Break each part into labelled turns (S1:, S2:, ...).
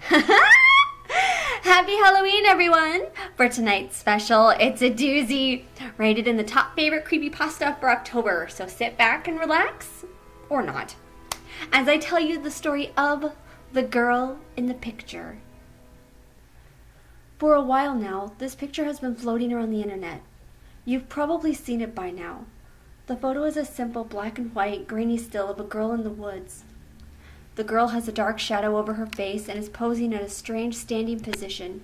S1: Happy Halloween, everyone! For tonight's special, it's a doozy, rated in the top favorite creepypasta for October, so sit back and relax, or not, as I tell you the story of the girl in the picture. For a while now, this picture has been floating around the internet. You've probably seen it by now. The photo is a simple black and white, grainy still of a girl in the woods. The girl has a dark shadow over her face and is posing in a strange standing position.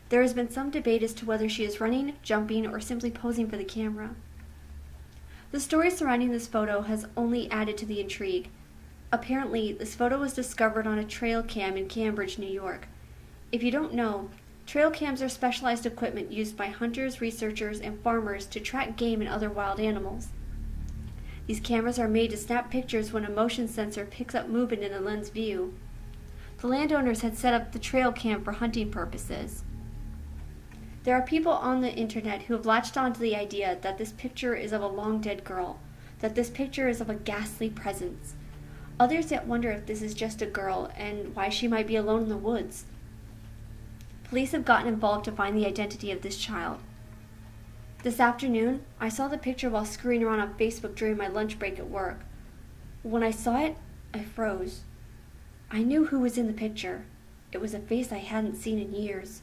S1: There has been some debate as to whether she is running, jumping, or simply posing for the camera. The story surrounding this photo has only added to the intrigue. Apparently, this photo was discovered on a trail cam in Cambridge, New York. If you don't know, trail cams are specialized equipment used by hunters, researchers, and farmers to track game and other wild animals. These cameras are made to snap pictures when a motion sensor picks up movement in a lens view. The landowners had set up the trail cam for hunting purposes. There are people on the internet who have latched onto the idea that this picture is of a long-dead girl, that this picture is of a ghastly presence. Others yet wonder if this is just a girl and why she might be alone in the woods. Police have gotten involved to find the identity of this child. This afternoon, I saw the picture while screwing around on Facebook during my lunch break at work. When I saw it, I froze. I knew who was in the picture. It was a face I hadn't seen in years.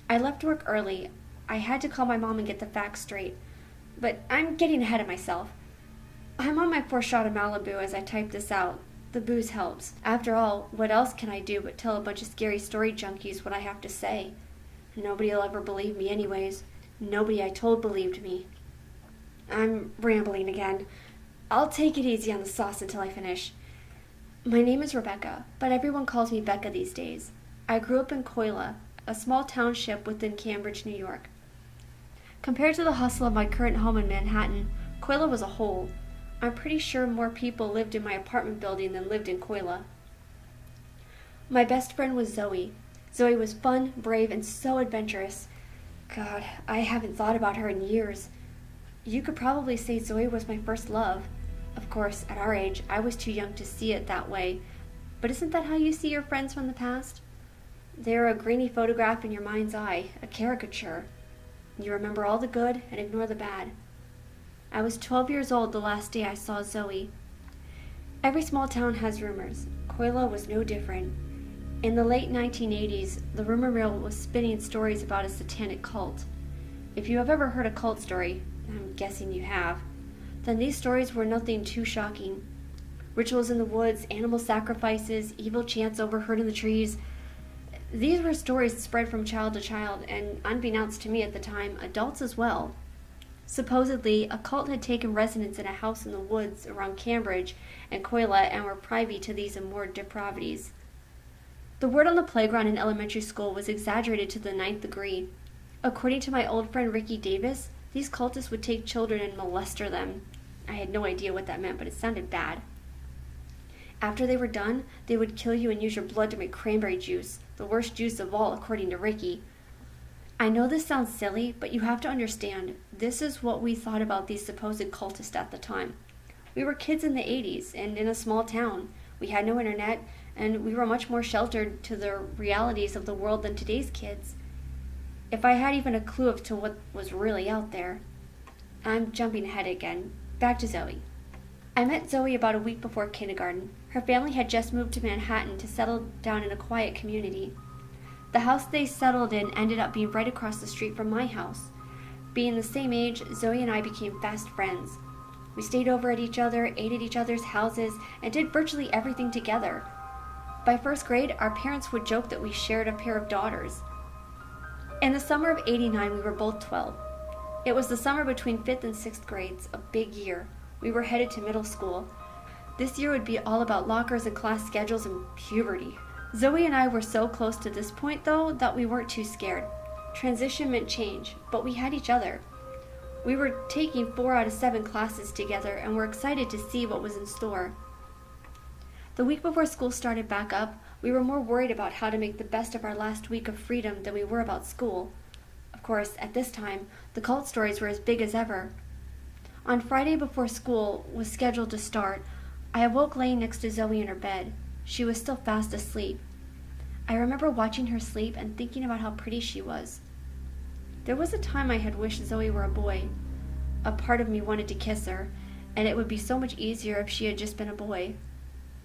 S1: I left work early. I had to call my mom and get the facts straight. But I'm getting ahead of myself. I'm on my fourth shot of Malibu as I type this out. The booze helps. After all, what else can I do but tell a bunch of scary story junkies what I have to say? Nobody'll ever believe me anyways. Nobody I told believed me. I'm rambling again. I'll take it easy on the sauce until I finish. My name is Rebecca, but everyone calls me Becca these days. I grew up in Coila, a small township within Cambridge, New York. Compared to the hustle of my current home in Manhattan, Coila was a hole. I'm pretty sure more people lived in my apartment building than lived in Coila. My best friend was Zoe. Zoe was fun, brave, and so adventurous. God, I haven't thought about her in years. You could probably say Zoe was my first love. Of course, at our age, I was too young to see it that way. But isn't that how you see your friends from the past? They're a grainy photograph in your mind's eye, a caricature. You remember all the good and ignore the bad. I was 12 years old the last day I saw Zoe. Every small town has rumors. Coila was no different. In the late 1980s, the rumor mill was spinning stories about a satanic cult. If you have ever heard a cult story, I'm guessing you have, then these stories were nothing too shocking. Rituals in the woods, animal sacrifices, evil chants overheard in the trees. These were stories spread from child to child, and unbeknownst to me at the time, adults as well. Supposedly, a cult had taken residence in a house in the woods around Cambridge and Coila and were privy to these immoral depravities. The word on the playground in elementary school was exaggerated to the 9th degree. According to my old friend Ricky Davis, these cultists would take children and molester them. I had no idea what that meant, but it sounded bad. After they were done, they would kill you and use your blood to make cranberry juice, the worst juice of all according to Ricky. I know this sounds silly, but you have to understand, this is what we thought about these supposed cultists at the time. We were kids in the 80s, and in a small town. We had no internet, and we were much more sheltered to the realities of the world than today's kids. If I had even a clue as to what was really out there. I'm jumping ahead again. Back to Zoe. I met Zoe about a week before kindergarten. Her family had just moved to Manhattan to settle down in a quiet community. The house they settled in ended up being right across the street from my house. Being the same age, Zoe and I became fast friends. We stayed over at each other, ate at each other's houses, and did virtually everything together. By first grade, our parents would joke that we shared a pair of daughters. In the summer of '89, we were both 12. It was the summer between 5th and 6th grades, a big year. We were headed to middle school. This year would be all about lockers and class schedules and puberty. Zoe and I were so close to this point, though, that we weren't too scared. Transition meant change, but we had each other. We were taking 4 out of 7 classes together and were excited to see what was in store. The week before school started back up, we were more worried about how to make the best of our last week of freedom than we were about school. Of course, at this time, the cult stories were as big as ever. On Friday before school was scheduled to start, I awoke laying next to Zoe in her bed. She was still fast asleep. I remember watching her sleep and thinking about how pretty she was. There was a time I had wished Zoe were a boy. A part of me wanted to kiss her, and it would be so much easier if she had just been a boy.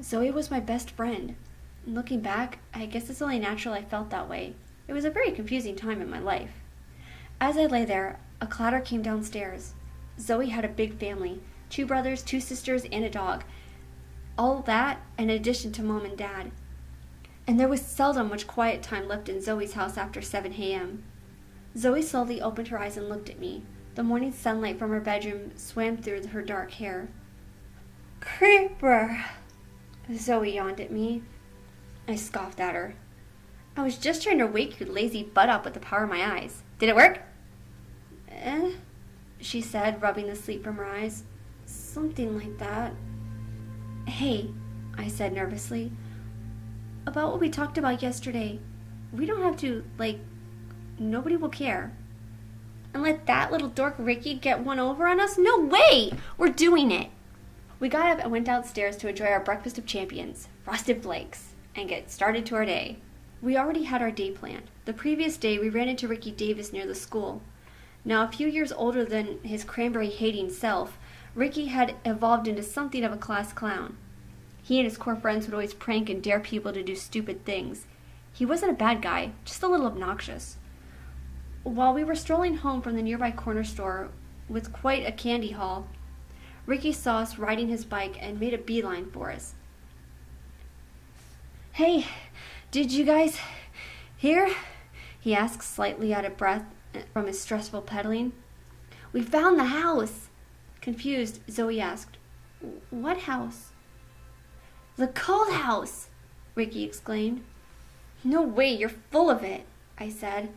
S1: Zoe was my best friend. And looking back, I guess it's only natural I felt that way. It was a very confusing time in my life. As I lay there, a clatter came downstairs. Zoe had a big family, 2 brothers, 2 sisters, and a dog. All that in addition to Mom and Dad. And there was seldom much quiet time left in Zoe's house after 7 a.m. Zoe slowly opened her eyes and looked at me. The morning sunlight from her bedroom swam through her dark hair. "Creeper!" Zoe yawned at me. I scoffed at her. "I was just trying to wake your lazy butt up with the power of my eyes. Did it work?" She said, rubbing the sleep from her eyes. "Something like that." "Hey," I said nervously. "About what we talked about yesterday. We don't have to, nobody will care." "And let that little dork Ricky get one over on us? No way! We're doing it!" We got up and went downstairs to enjoy our breakfast of champions, frosted flakes, and get started to our day. We already had our day planned. The previous day, we ran into Ricky Davis near the school. Now, a few years older than his cranberry-hating self, Ricky had evolved into something of a class clown. He and his core friends would always prank and dare people to do stupid things. He wasn't a bad guy, just a little obnoxious. While we were strolling home from the nearby corner store with quite a candy haul, Ricky saw us riding his bike and made a beeline for us. "Hey, did you guys hear?" he asked, slightly out of breath from his stressful pedaling. "We found the house." Confused, Zoe asked, "What house?" "The Cult House," Ricky exclaimed. "No way, you're full of it," I said.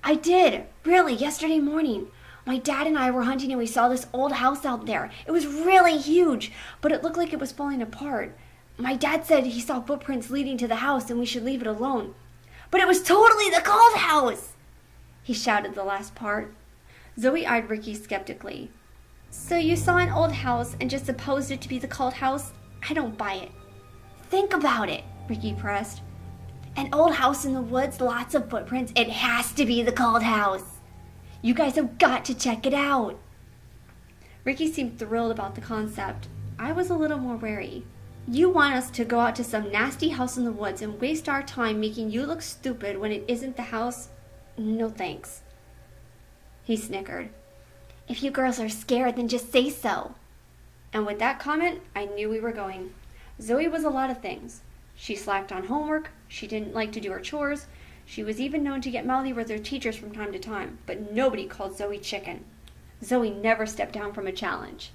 S1: "I did, really, yesterday morning. My dad and I were hunting and we saw this old house out there. It was really huge, but it looked like it was falling apart. My dad said he saw footprints leading to the house and we should leave it alone. But it was totally the Cult House!" He shouted the last part. Zoe eyed Ricky skeptically. "So you saw an old house and just supposed it to be the Cult House? I don't buy it." "Think about it," Ricky pressed. "An old house in the woods, lots of footprints. It has to be the Cult House. You guys have got to check it out." Ricky seemed thrilled about the concept. I was a little more wary. "You want us to go out to some nasty house in the woods and waste our time making you look stupid when it isn't the house? No thanks." He snickered. "If you girls are scared, then just say so." And with that comment, I knew we were going. Zoe was a lot of things. She slacked on homework, she didn't like to do her chores, she was even known to get mouthy with her teachers from time to time, but nobody called Zoe chicken. Zoe never stepped down from a challenge.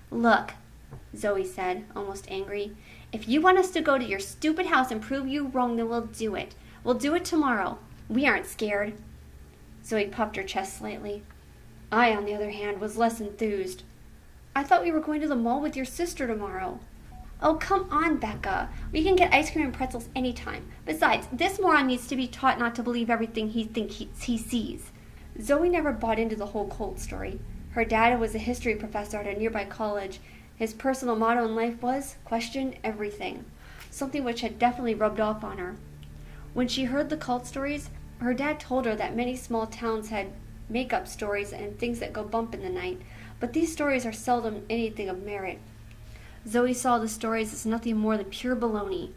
S1: "Look," Zoe said, almost angry, "if you want us to go to your stupid house and prove you wrong, then we'll do it. We'll do it tomorrow. We aren't scared." Zoe puffed her chest slightly. I, on the other hand, was less enthused. "I thought we were going to the mall with your sister tomorrow." "Oh, come on, Becca. We can get ice cream and pretzels anytime. Besides, this moron needs to be taught not to believe everything he thinks he sees." Zoe never bought into the whole cult story. Her dad was a history professor at a nearby college. His personal motto in life was, question everything, something which had definitely rubbed off on her. When she heard the cult stories, her dad told her that many small towns had make-up stories and things that go bump in the night, but these stories are seldom anything of merit. Zoe saw the stories as nothing more than pure baloney.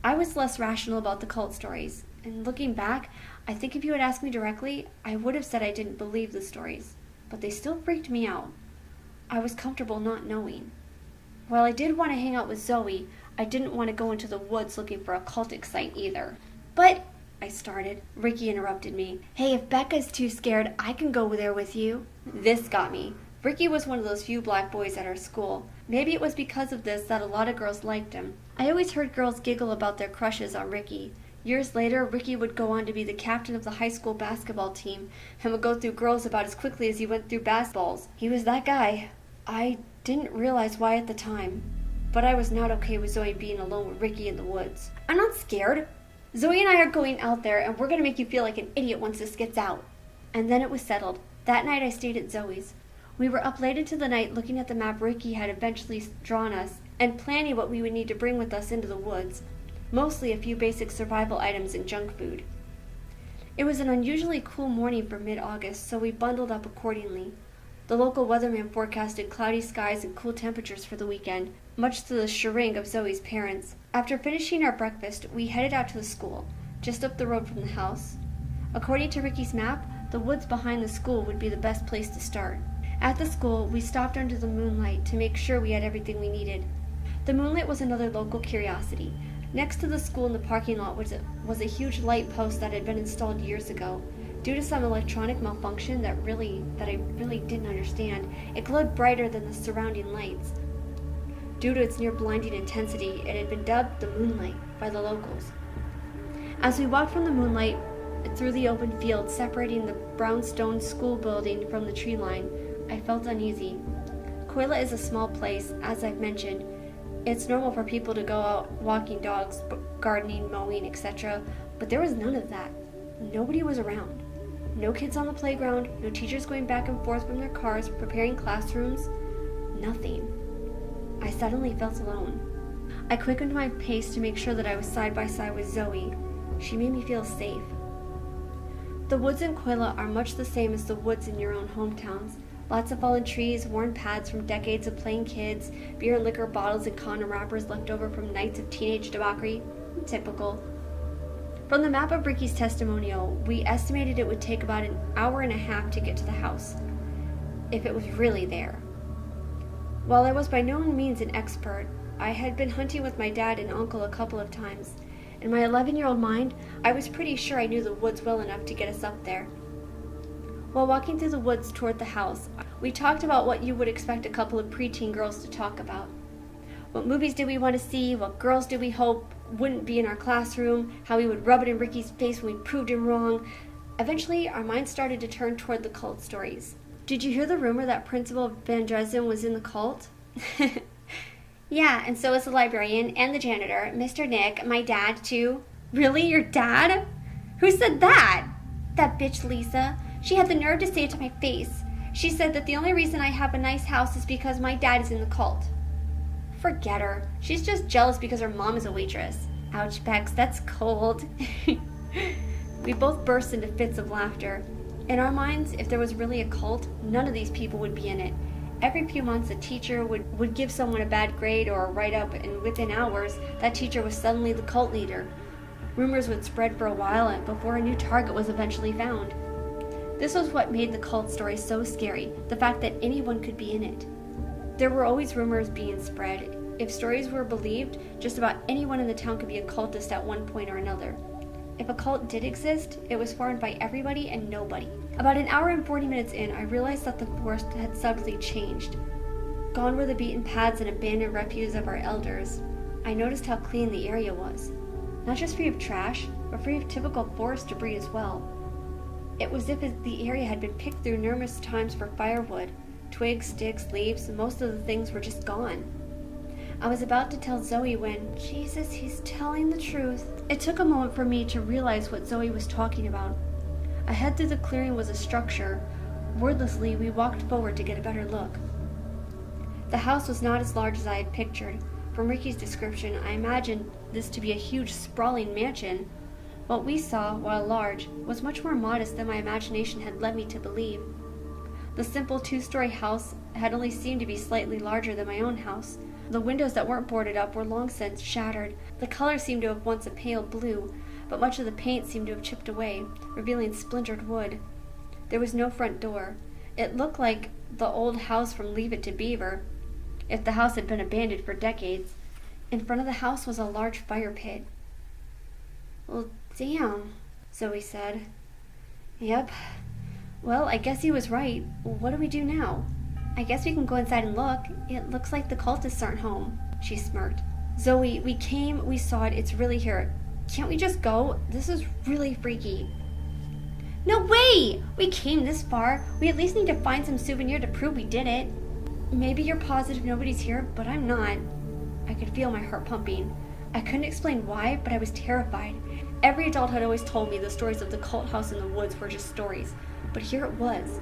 S1: I was less rational about the cult stories, and looking back, I think if you had asked me directly, I would have said I didn't believe the stories, but they still freaked me out. I was comfortable not knowing. While I did want to hang out with Zoe, I didn't want to go into the woods looking for a cultic site either. "But," I started. Ricky interrupted me. "Hey, if Becca's too scared, I can go there with you." This got me. Ricky was one of those few black boys at our school. Maybe it was because of this that a lot of girls liked him. I always heard girls giggle about their crushes on Ricky. Years later, Ricky would go on to be the captain of the high school basketball team and would go through girls about as quickly as he went through basketballs. He was that guy. I didn't realize why at the time, but I was not okay with Zoe being alone with Ricky in the woods. "I'm not scared. Zoe and I are going out there, and we're going to make you feel like an idiot once this gets out." And then it was settled. That night I stayed at Zoe's. We were up late into the night looking at the map Ricky had eventually drawn us and planning what we would need to bring with us into the woods. mostly a few basic survival items and junk food. It was an unusually cool morning for mid-August, so we bundled up accordingly. The local weatherman forecasted cloudy skies and cool temperatures for the weekend, much to the chagrin of Zoe's parents. After finishing our breakfast, we headed out to the school, just up the road from the house. According to Ricky's map, the woods behind the school would be the best place to start. At the school, we stopped under the moonlight to make sure we had everything we needed. The moonlight was another local curiosity. Next to the school in the parking lot was a huge light post that had been installed years ago. Due to some electronic malfunction that I really didn't understand, it glowed brighter than the surrounding lights. Due to its near blinding intensity, it had been dubbed the Moonlight by the locals. As we walked from the moonlight through the open field separating the brownstone school building from the tree line, I felt uneasy. Coila is a small place, as I've mentioned. It's normal for people to go out walking dogs, gardening, mowing, etc., but there was none of that. Nobody was around. No kids on the playground, no teachers going back and forth from their cars, preparing classrooms. Nothing. I suddenly felt alone. I quickened my pace to make sure that I was side by side with Zoe. She made me feel safe. The woods in Coila are much the same as the woods in your own hometowns. Lots of fallen trees, worn paths from decades of playing kids, beer and liquor bottles and condom wrappers left over from nights of teenage debauchery. Typical. From the map of Ricky's testimonial, we estimated it would take about an hour and a half to get to the house, if it was really there. While I was by no means an expert, I had been hunting with my dad and uncle a couple of times. In my 11-year-old mind, I was pretty sure I knew the woods well enough to get us up there. While walking through the woods toward the house, we talked about what you would expect a couple of preteen girls to talk about. What movies did we want to see? What girls did we hope wouldn't be in our classroom? How we would rub it in Ricky's face when we proved him wrong? Eventually, our minds started to turn toward the cult stories. Did you hear the rumor that Principal Van Dresden was in the cult? Yeah, and so was the librarian and the janitor, Mr. Nick, my dad, too. Really? Your dad? Who said that? That bitch Lisa. She had the nerve to say it to my face. She said that the only reason I have a nice house is because my dad is in the cult. Forget her. She's just jealous because her mom is a waitress. Ouch, Bex, that's cold. We both burst into fits of laughter. In our minds, if there was really a cult, none of these people would be in it. Every few months, a teacher would give someone a bad grade or a write-up, and within hours, that teacher was suddenly the cult leader. Rumors would spread for a while and before a new target was eventually found. This was what made the cult story so scary, the fact that anyone could be in it. There were always rumors being spread. If stories were believed, just about anyone in the town could be a cultist at one point or another. If a cult did exist, it was formed by everybody and nobody. About an hour and 40 minutes in, I realized that the forest had subtly changed. Gone were the beaten paths and abandoned refuse of our elders. I noticed how clean the area was. Not just free of trash, but free of typical forest debris as well. It was as if the area had been picked through numerous times for firewood. Twigs, sticks, leaves, most of the things were just gone. I was about to tell Zoe when, Jesus, he's telling the truth. It took a moment for me to realize what Zoe was talking about. Ahead through the clearing was a structure. Wordlessly, we walked forward to get a better look. The house was not as large as I had pictured. From Ricky's description, I imagined this to be a huge, sprawling mansion. What we saw, while large, was much more modest than my imagination had led me to believe. The simple 2-story house had only seemed to be slightly larger than my own house. The windows that weren't boarded up were long since shattered. The color seemed to have once a pale blue, but much of the paint seemed to have chipped away, revealing splintered wood. There was no front door. It looked like the old house from Leave It to Beaver, if the house had been abandoned for decades. In front of the house was a large fire pit. Well, damn, Zoe said. Yep. Well, I guess he was right. What do we do now? I guess we can go inside and look. It looks like the cultists aren't home, she smirked. Zoe, we came, we saw it, it's really here. Can't we just go? This is really freaky. No way! We came this far. We at least need to find some souvenir to prove we did it. Maybe you're positive nobody's here, but I'm not. I could feel my heart pumping. I couldn't explain why, but I was terrified. Every adult had always told me the stories of the cult house in the woods were just stories, but here it was.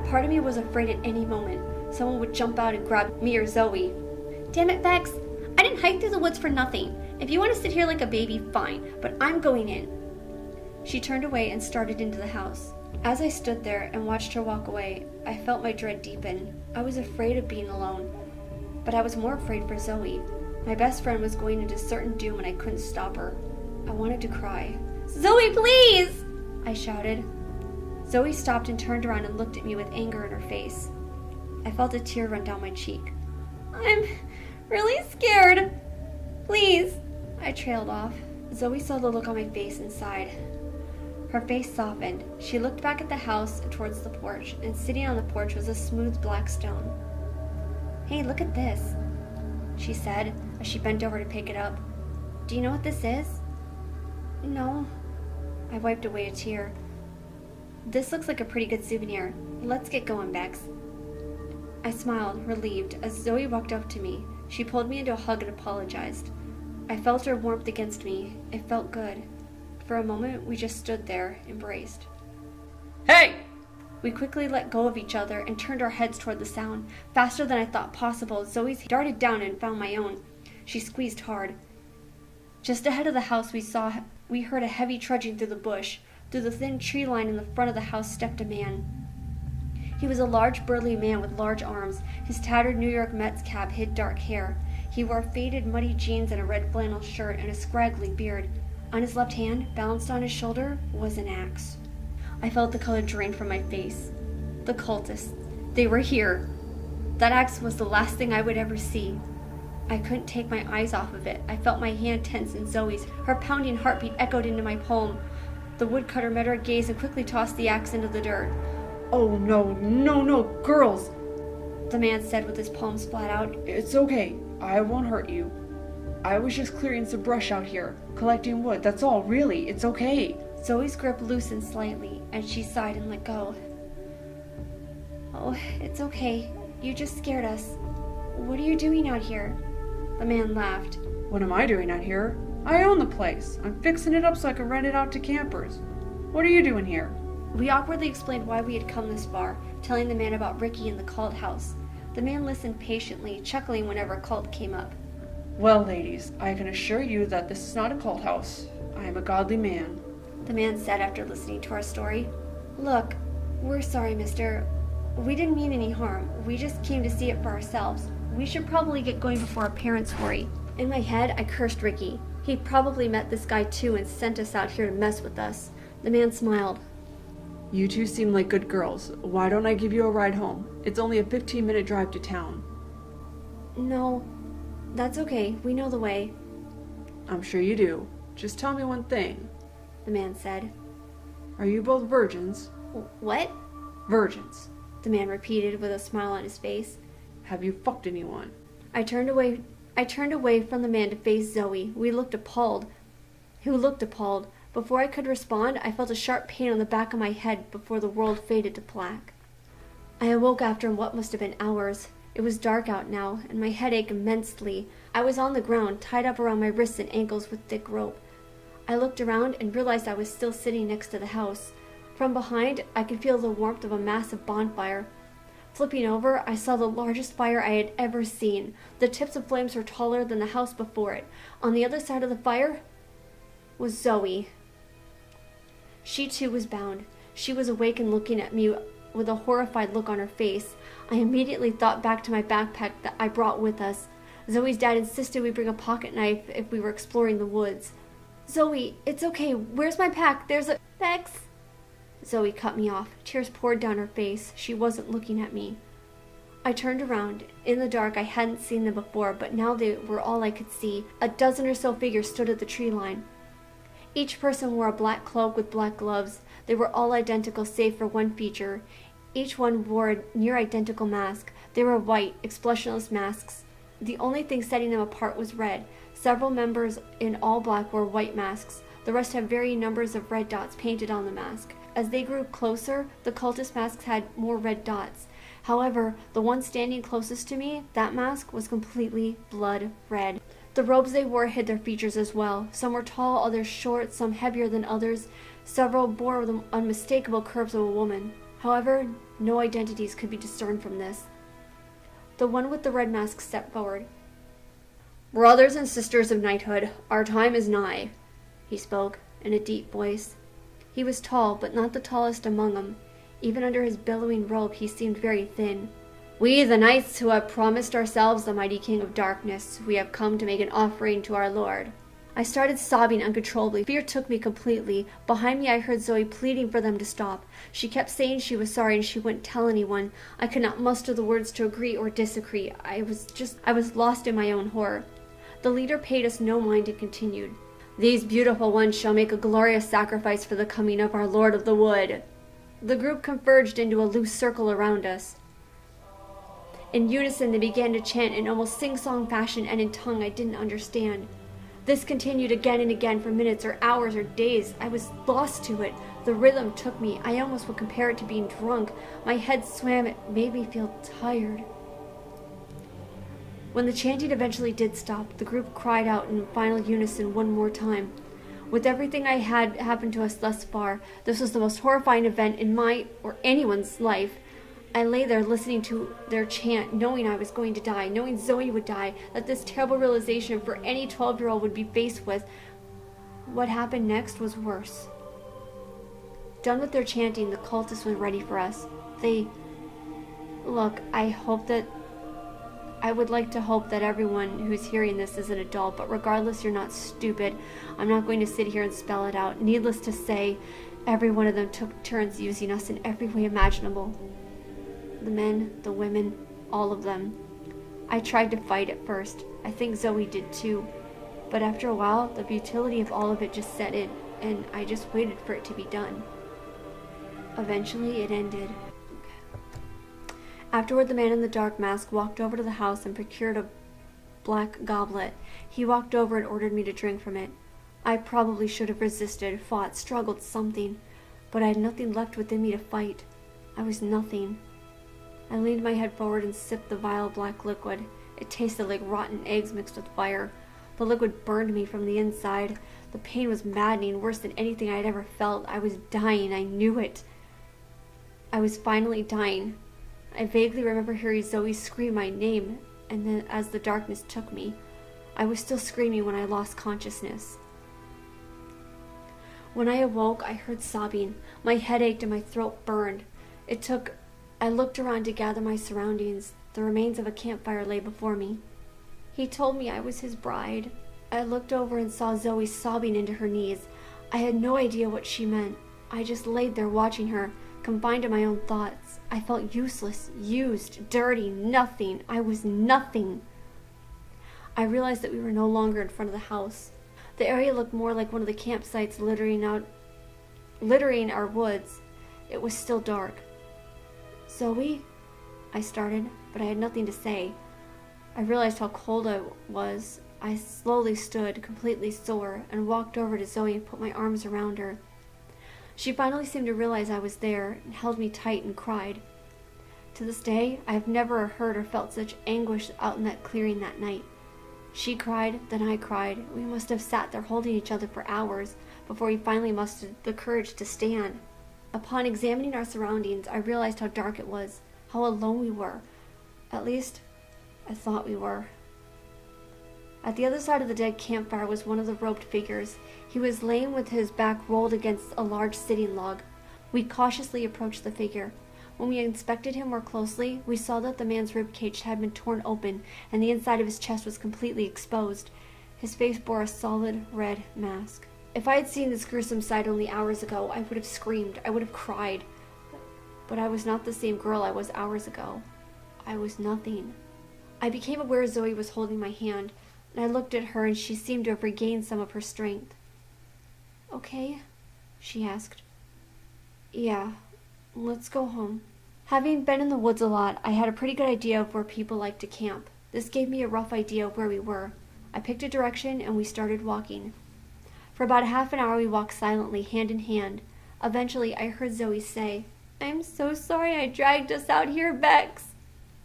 S1: Part of me was afraid at any moment someone would jump out and grab me or Zoe. Damn it, Bex. I didn't hike through the woods for nothing. If you want to sit here like a baby, fine, but I'm going in. She turned away and started into the house. As I stood there and watched her walk away, I felt my dread deepen. I was afraid of being alone, but I was more afraid for Zoe. My best friend was going into certain doom and I couldn't stop her. I wanted to cry. "Zoe, please!" I shouted. Zoe stopped and turned around and looked at me with anger in her face. I felt a tear run down my cheek. "I'm really scared. Please." I trailed off. Zoe saw the look on my face and sighed. Her face softened. She looked back at the house and towards the porch, and sitting on the porch was a smooth black stone. "Hey, look at this," she said as she bent over to pick it up. "Do you know what this is?" "No." I wiped away a tear. "This looks like a pretty good souvenir. Let's get going, Bex." I smiled, relieved, as Zoe walked up to me. She pulled me into a hug and apologized. I felt her warmth against me. It felt good. For a moment, we just stood there, embraced.
S2: "Hey!"
S1: We quickly let go of each other and turned our heads toward the sound. Faster than I thought possible, Zoe's darted down and found my own. She squeezed hard. Just ahead of the house, we heard a heavy trudging through the bush. Through the thin tree line in the front of the house stepped a man. He was a large, burly man with large arms. His tattered New York Mets cap hid dark hair. He wore faded, muddy jeans and a red flannel shirt and a scraggly beard. On his left hand, balanced on his shoulder, was an axe. I felt the color drain from my face. The cultists. They were here. That axe was the last thing I would ever see. I couldn't take my eyes off of it. I felt my hand tense in Zoe's. Her pounding heartbeat echoed into my palm. The woodcutter met her gaze and quickly tossed the axe into the dirt.
S2: "Oh, no, no, no, girls!"
S1: the man said with his palms flat out.
S2: "It's okay. I won't hurt you. I was just clearing some brush out here, collecting wood. That's all, really. It's okay."
S1: Zoe's grip loosened slightly, and she sighed and let go. "Oh, it's okay. You just scared us. What are you doing out here?" The man laughed.
S2: "What am I doing out here? I own the place. I'm fixing it up so I can rent it out to campers. What are you doing here?"
S1: We awkwardly explained why we had come this far, telling the man about Ricky and the cult house. The man listened patiently, chuckling whenever a cult came up.
S2: "Well, ladies, I can assure you that this is not a cult house. I am a godly man,"
S1: the man said after listening to our story. "Look, we're sorry, mister. We didn't mean any harm. We just came to see it for ourselves. We should probably get going before our parents worry." In my head, I cursed Ricky. He probably met this guy too and sent us out here to mess with us. The man smiled.
S2: "You two seem like good girls. Why don't I give you a ride home? It's only a 15-minute drive to town."
S1: "No, that's okay. We know the way,"
S2: "I'm sure you do. Just tell me one thing,"
S1: the man said.
S2: "Are you both virgins?"
S1: "What?"
S2: "Virgins,"
S1: the man repeated with a smile on his face.
S2: "Have you fucked anyone?"
S1: I turned away from the man to face Zoe. Who looked appalled. Before I could respond, I felt a sharp pain on the back of my head before the world faded to black. I awoke after what must have been hours. It was dark out now, and my head ached immensely. I was on the ground, tied up around my wrists and ankles with thick rope. I looked around and realized I was still sitting next to the house. From behind, I could feel the warmth of a massive bonfire. Flipping over, I saw the largest fire I had ever seen. The tips of flames were taller than the house before it. On the other side of the fire was Zoe. She too was bound. She was awake and looking at me with a horrified look on her face. I immediately thought back to my backpack that I brought with us. Zoe's dad insisted we bring a pocket knife if we were exploring the woods. "Zoe, it's okay. Where's my pack? There's a..." "Bex!" Zoe cut me off. Tears poured down her face. She wasn't looking at me. I turned around. In the dark, I hadn't seen them before, but now they were all I could see. A dozen or so figures stood at the tree line. Each person wore a black cloak with black gloves. They were all identical save for one feature. Each one wore a near-identical mask. They were white, expressionless masks. The only thing setting them apart was red. Several members in all black wore white masks. The rest had varying numbers of red dots painted on the mask. As they grew closer, the cultist masks had more red dots. However, the one standing closest to me, that mask was completely blood red. The robes they wore hid their features as well. Some were tall, others short, some heavier than others. Several bore the unmistakable curves of a woman. However, no identities could be discerned from this. The one with the red mask stepped forward. Brothers and sisters of knighthood, our time is nigh, he spoke in a deep voice. He was tall, but not the tallest among them. Even under his billowing robe he seemed very thin. We, the knights who have promised ourselves the mighty King of Darkness, we have come to make an offering to our Lord. I started sobbing uncontrollably. Fear took me completely. Behind me I heard Zoe pleading for them to stop. She kept saying she was sorry and she wouldn't tell anyone. I could not muster the words to agree or disagree. I was lost in my own horror. The leader paid us no mind and continued. These beautiful ones shall make a glorious sacrifice for the coming of our Lord of the Wood. The group converged into a loose circle around us. In unison they began to chant in almost sing-song fashion and in tongue I didn't understand. This continued again and again for minutes or hours or days. I was lost to it. The rhythm took me. I almost would compare it to being drunk. My head swam. It made me feel tired. When the chanting eventually did stop, the group cried out in final unison one more time. With everything I had happened to us thus far, this was the most horrifying event in my or anyone's life. I lay there listening to their chant, knowing I was going to die, knowing Zoe would die, that this terrible realization for any 12-year-old would be faced with. What happened next was worse. Done with their chanting, the cultists were ready for us. Look, I would like to hope that everyone who's hearing this is an adult, but regardless, you're not stupid. I'm not going to sit here and spell it out. Needless to say, every one of them took turns using us in every way imaginable. The men, the women, all of them. I tried to fight at first. I think Zoe did too. But after a while, the futility of all of it just set in, and I just waited for it to be done. Eventually, it ended. Afterward, the man in the dark mask walked over to the house and procured a black goblet. He walked over and ordered me to drink from it. I probably should have resisted, fought, struggled, something, but I had nothing left within me to fight. I was nothing. I leaned my head forward and sipped the vile black liquid. It tasted like rotten eggs mixed with fire. The liquid burned me from the inside. The pain was maddening, worse than anything I had ever felt. I was dying. I knew it. I was finally dying. I vaguely remember hearing Zoe scream my name, and then as the darkness took me, I was still screaming when I lost consciousness. When I awoke, I heard sobbing. My head ached and my throat burned. I looked around to gather my surroundings. The remains of a campfire lay before me. He told me I was his bride. I looked over and saw Zoe sobbing into her knees. I had no idea what she meant. I just laid there watching her, confined to my own thoughts. I felt useless, used, dirty, nothing. I was nothing. I realized that we were no longer in front of the house. The area looked more like one of the campsites littering our woods. It was still dark. Zoe? I started, but I had nothing to say. I realized how cold I was. I slowly stood, completely sore, and walked over to Zoe and put my arms around her. She finally seemed to realize I was there and held me tight and cried. To this day, I have never heard or felt such anguish out in that clearing that night. She cried, then I cried. We must have sat there holding each other for hours before we finally mustered the courage to stand. Upon examining our surroundings, I realized how dark it was, how alone we were. At least, I thought we were. At the other side of the dead campfire was one of the roped figures. He was laying with his back rolled against a large sitting log. We cautiously approached the figure. When we inspected him more closely, we saw that the man's rib cage had been torn open, and the inside of his chest was completely exposed. His face bore a solid red mask. If I had seen this gruesome sight only hours ago, I would have screamed, I would have cried. But I was not the same girl I was hours ago. I was nothing. I became aware Zoe was holding my hand, and I looked at her and she seemed to have regained some of her strength. Okay? She asked. Yeah, let's go home. Having been in the woods a lot, I had a pretty good idea of where people like to camp. This gave me a rough idea of where we were. I picked a direction and we started walking. For about a half an hour we walked silently, hand in hand. Eventually I heard Zoe say, I'm so sorry I dragged us out here, Bex.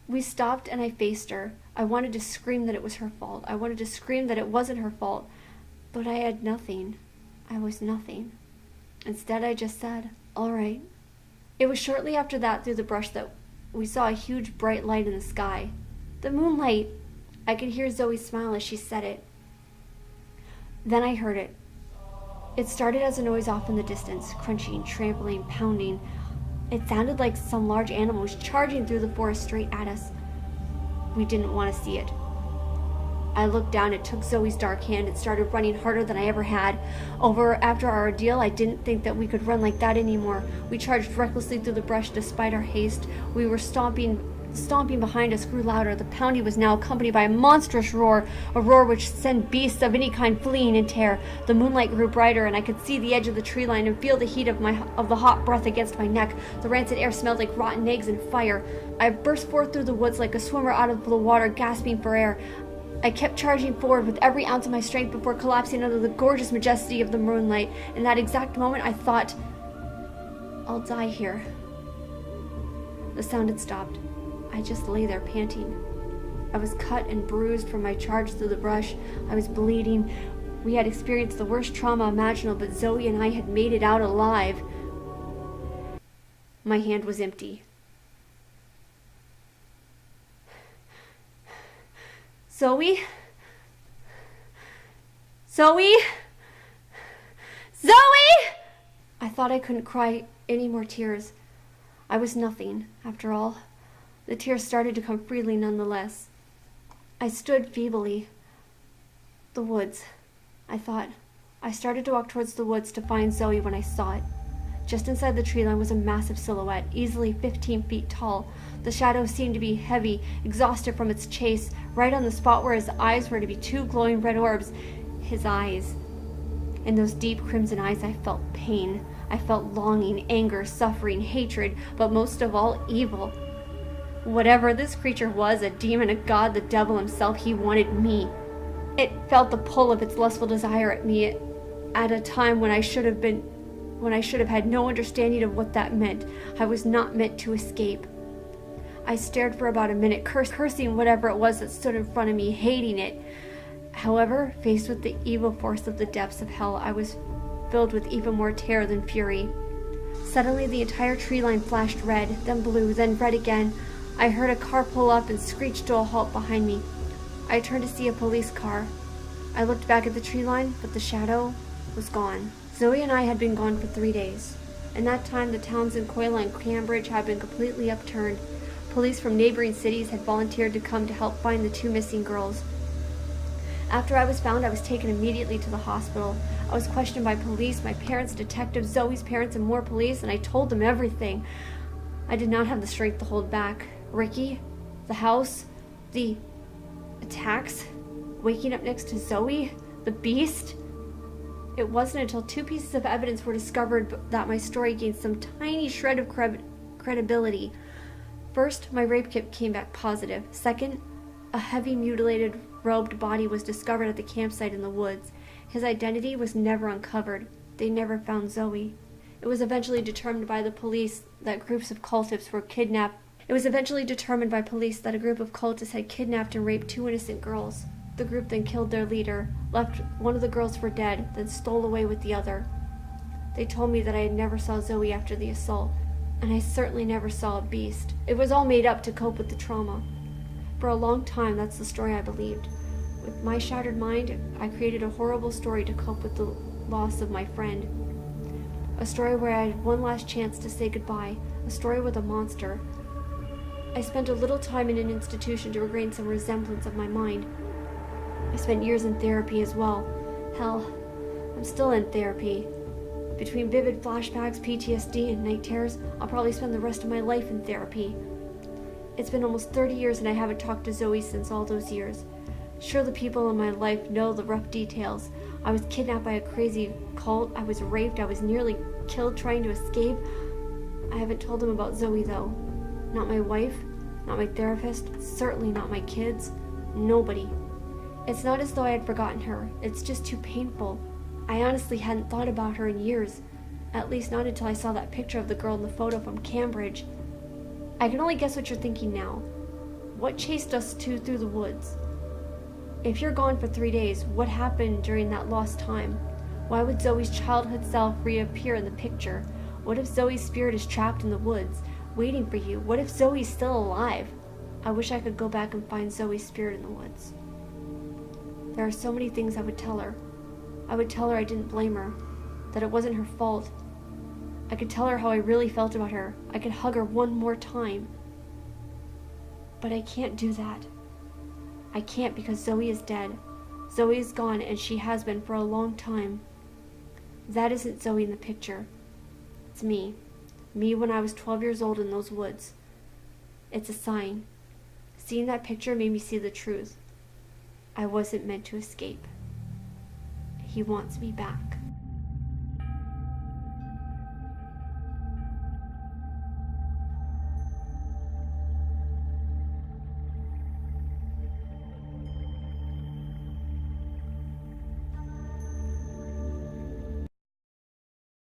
S1: We stopped and I faced her. I wanted to scream that it was her fault. I wanted to scream that it wasn't her fault. But I had nothing. I was nothing. Instead I just said, all right. It was shortly after that through the brush that we saw a huge bright light in the sky. The moonlight! I could hear Zoe smile as she said it. Then I heard it. It started as a noise off in the distance, crunching, trampling, pounding. It sounded like some large animal was charging through the forest straight at us. We didn't want to see it. I looked down and took Zoe's dark hand and started running harder than I ever had. After our ordeal, I didn't think that we could run like that anymore. We charged recklessly through the brush despite our haste. We were stomping behind us grew louder. The pounding was now accompanied by a monstrous roar, a roar which sent beasts of any kind fleeing in terror. The moonlight grew brighter, and I could see the edge of the tree line and feel the heat of the hot breath against my neck. The rancid air smelled like rotten eggs and fire. I burst forth through the woods like a swimmer out of the water, gasping for air. I kept charging forward with every ounce of my strength before collapsing under the gorgeous majesty of the moonlight. In that exact moment, I thought, I'll die here. The sound had stopped. I just lay there panting. I was cut and bruised from my charge through the brush. I was bleeding. We had experienced the worst trauma imaginable, but Zoe and I had made it out alive. My hand was empty. Zoe? Zoe? Zoe! I thought I couldn't cry any more tears. I was nothing, after all. The tears started to come freely nonetheless. I stood feebly. The woods, I thought. I started to walk towards the woods to find Zoe when I saw it. Just inside the tree line was a massive silhouette, easily 15 feet tall. The shadow seemed to be heavy, exhausted from its chase, right on the spot where his eyes were to be two glowing red orbs. His eyes. In those deep crimson eyes I felt pain. I felt longing, anger, suffering, hatred, but most of all, evil. Whatever this creature was, a demon, a god, the devil himself, he wanted me. It felt the pull of its lustful desire at me at a time when I should have had no understanding of what that meant. I was not meant to escape. I stared for about a minute, cursing whatever it was that stood in front of me, hating it. However, faced with the evil force of the depths of hell, I was filled with even more terror than fury. Suddenly, the entire tree line flashed red, then blue, then red again. I heard a car pull up and screech to a halt behind me. I turned to see a police car. I looked back at the tree line, but the shadow was gone. Zoe and I had been gone for 3 days. In that time, the towns in Coila and Cambridge had been completely upturned. Police from neighboring cities had volunteered to come to help find the 2 missing girls. After I was found, I was taken immediately to the hospital. I was questioned by police, my parents, detectives, Zoe's parents, and more police, and I told them everything. I did not have the strength to hold back. Ricky, the house, the attacks, waking up next to Zoe, the beast. It wasn't until 2 pieces of evidence were discovered that my story gained some tiny shred of credibility. First, my rape kit came back positive. Second, a heavy mutilated robed body was discovered at the campsite in the woods. His identity was never uncovered. They never found Zoe. It was eventually determined by the police that groups of cultists were kidnapped. It was eventually determined by police that a group of cultists had kidnapped and raped 2 innocent girls. The group then killed their leader, left one of the girls for dead, then stole away with the other. They told me that I never saw Zoe after the assault, and I certainly never saw a beast. It was all made up to cope with the trauma. For a long time, that's the story I believed. With my shattered mind, I created a horrible story to cope with the loss of my friend. A story where I had one last chance to say goodbye, a story with a monster. I spent a little time in an institution to regain some resemblance of my mind. I spent years in therapy as well. Hell, I'm still in therapy. Between vivid flashbacks, PTSD, and night terrors, I'll probably spend the rest of my life in therapy. It's been almost 30 years and I haven't talked to Zoe since all those years. Sure, the people in my life know the rough details. I was kidnapped by a crazy cult, I was raped, I was nearly killed trying to escape. I haven't told them about Zoe though. Not my wife, not my therapist, certainly not my kids. Nobody. It's not as though I had forgotten her. It's just too painful. I honestly hadn't thought about her in years. At least not until I saw that picture of the girl in the photo from Cambridge. I can only guess what you're thinking now. What chased us 2 through the woods? If you're gone for 3 days, what happened during that lost time? Why would Zoe's childhood self reappear in the picture? What if Zoe's spirit is trapped in the woods, waiting for you? What if Zoe's still alive? I wish I could go back and find Zoe's spirit in the woods. There are so many things I would tell her. I would tell her I didn't blame her, that it wasn't her fault. I could tell her how I really felt about her. I could hug her one more time. But I can't do that. I can't because Zoe is dead. Zoe is gone, and she has been for a long time. That isn't Zoe in the picture. It's me. Me when I was 12 years old in those woods. It's a sign. Seeing that picture made me see the truth. I wasn't meant to escape. He wants me back.